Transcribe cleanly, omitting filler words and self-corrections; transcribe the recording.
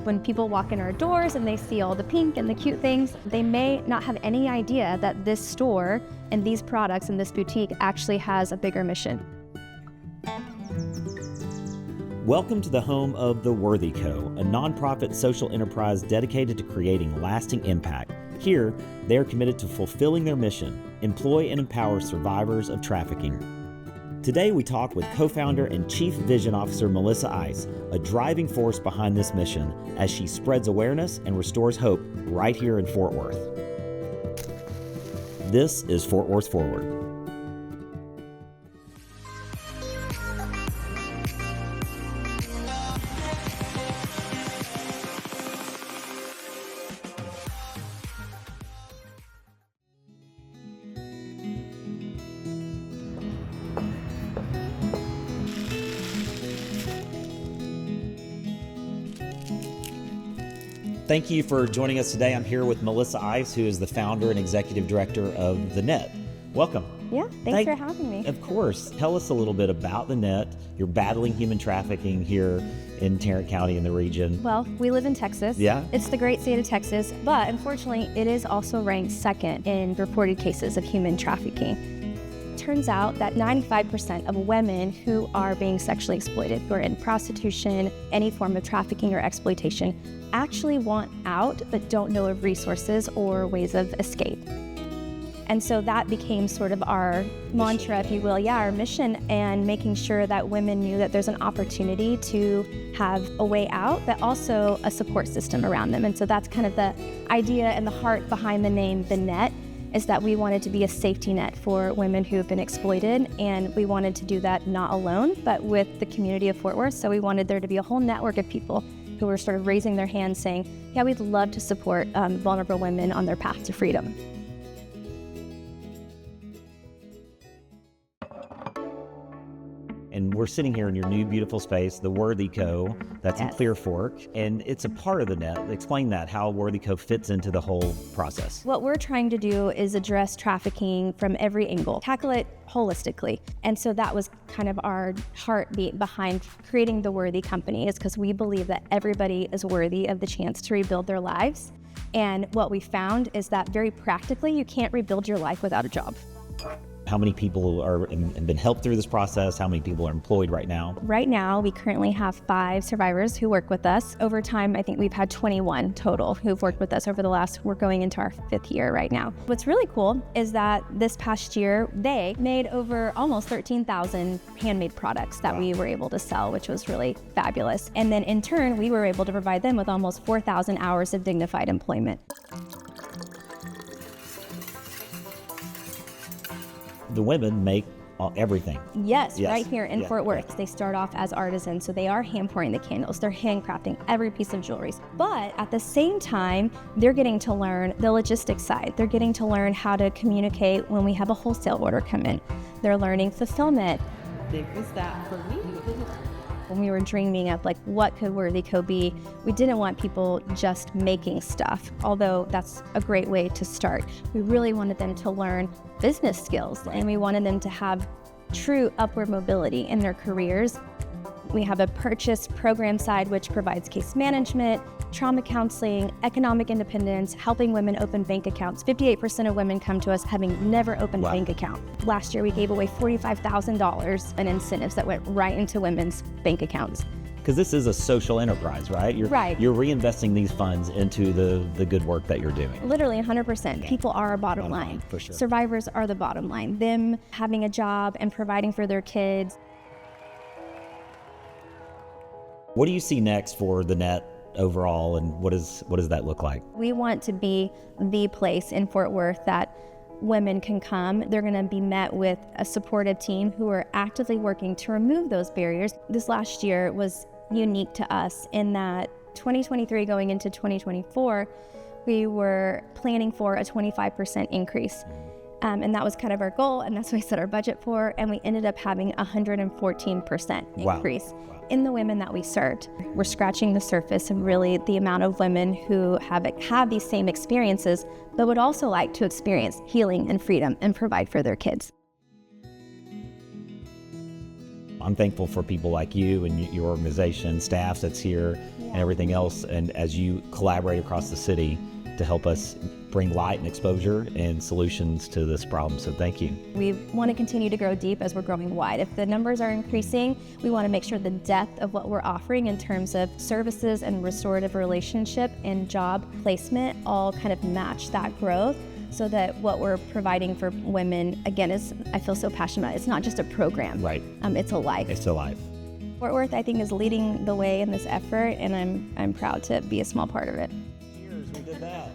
When people walk in our doors and they see all the pink and the cute things, they may not have any idea that this store and these products and this boutique actually has a bigger mission. Welcome to the home of The Worthy Co., a nonprofit social enterprise dedicated to creating lasting impact. Here, they are committed to fulfilling their mission, employ and empower survivors of trafficking. Today, we talk with co-founder and Chief Vision Officer Melissa Ice, a driving force behind this mission as she spreads awareness and restores hope right here in Fort Worth. This is Fort Worth Forward. Thank you for joining us today. I'm here with Melissa Ice, who is the founder and executive director of The Net. Welcome. Yeah, thanks for having me. Of course. Tell us a little bit about The Net. You're battling human trafficking here in Tarrant County in the region. Well, we live in Texas. Yeah. It's the great state of Texas, but unfortunately, it is also ranked second in reported cases of human trafficking. Turns out that 95% of women who are being sexually exploited, who are in prostitution, any form of trafficking or exploitation, actually want out but don't know of resources or ways of escape. And so that became sort of our mantra, if you will, our mission, and making sure that women knew that there's an opportunity to have a way out, but also a support system around them. And so that's kind of the idea and the heart behind the name The Net, is that we wanted to be a safety net for women who have been exploited, and we wanted to do that not alone, but with the community of Fort Worth. So we wanted there to be a whole network of people who were sort of raising their hands saying, yeah, we'd love to support vulnerable women on their path to freedom. And we're sitting here in your new beautiful space, The Worthy Co. That's in Clear Fork, and it's a part of The Net. Explain that, how Worthy Co. fits into the whole process. What we're trying to do is address trafficking from every angle, tackle it holistically. And so that was kind of our heartbeat behind creating The Worthy Company, is because we believe that everybody is worthy of the chance to rebuild their lives. And what we found is that very practically, you can't rebuild your life without a job. How many people have been helped through this process? How many people are employed right now? Right now, we currently have 5 survivors who work with us. Over time, I think we've had 21 total who've worked with us over the we're going into our 5th year right now. What's really cool is that this past year, they made over almost 13,000 handmade products that we were able to sell, which was really fabulous. And then in turn, we were able to provide them with almost 4,000 hours of dignified employment. The women make everything. Yes, right here in Fort Worth. They start off as artisans, so they are hand pouring the candles, they're handcrafting every piece of jewelry. But at the same time, they're getting to learn the logistics side. They're getting to learn how to communicate when we have a wholesale order come in. They're learning fulfillment. How big was that for me? When we were dreaming of what could Worthy Co. be, we didn't want people just making stuff, although that's a great way to start. We really wanted them to learn business skills, and we wanted them to have true upward mobility in their careers. We have a purchase program side, which provides case management, trauma counseling, economic independence, helping women open bank accounts. 58% of women come to us having never opened a bank account. Last year, we gave away $45,000 in incentives that went right into women's bank accounts. Because this is a social enterprise, right? You're reinvesting these funds into the good work that you're doing. Literally 100%. People are our bottom line. For sure. Survivors are the bottom line. Them having a job and providing for their kids. What do you see next for The Net overall, and what does that look like? We want to be the place in Fort Worth that women can come. They're going to be met with a supportive team who are actively working to remove those barriers. This last year was unique to us in that 2023 going into 2024, we were planning for a 25% increase. And that was kind of our goal, and that's what we set our budget for, and we ended up having 114% increase in the women that we served. We're scratching the surface of really the amount of women who have these same experiences, but would also like to experience healing and freedom and provide for their kids. I'm thankful for people like you and your organization, staff that's here, and everything else, and as you collaborate across the city to help us bring light and exposure and solutions to this problem. So thank you. We want to continue to grow deep as we're growing wide. If the numbers are increasing, we want to make sure the depth of what we're offering in terms of services and restorative relationship and job placement all kind of match that growth, so that what we're providing for women, again, is, I feel so passionate about it. It's not just a program. Right. It's a life. It's a life. Fort Worth, I think, is leading the way in this effort, and I'm proud to be a small part of it. Cheers, we did that.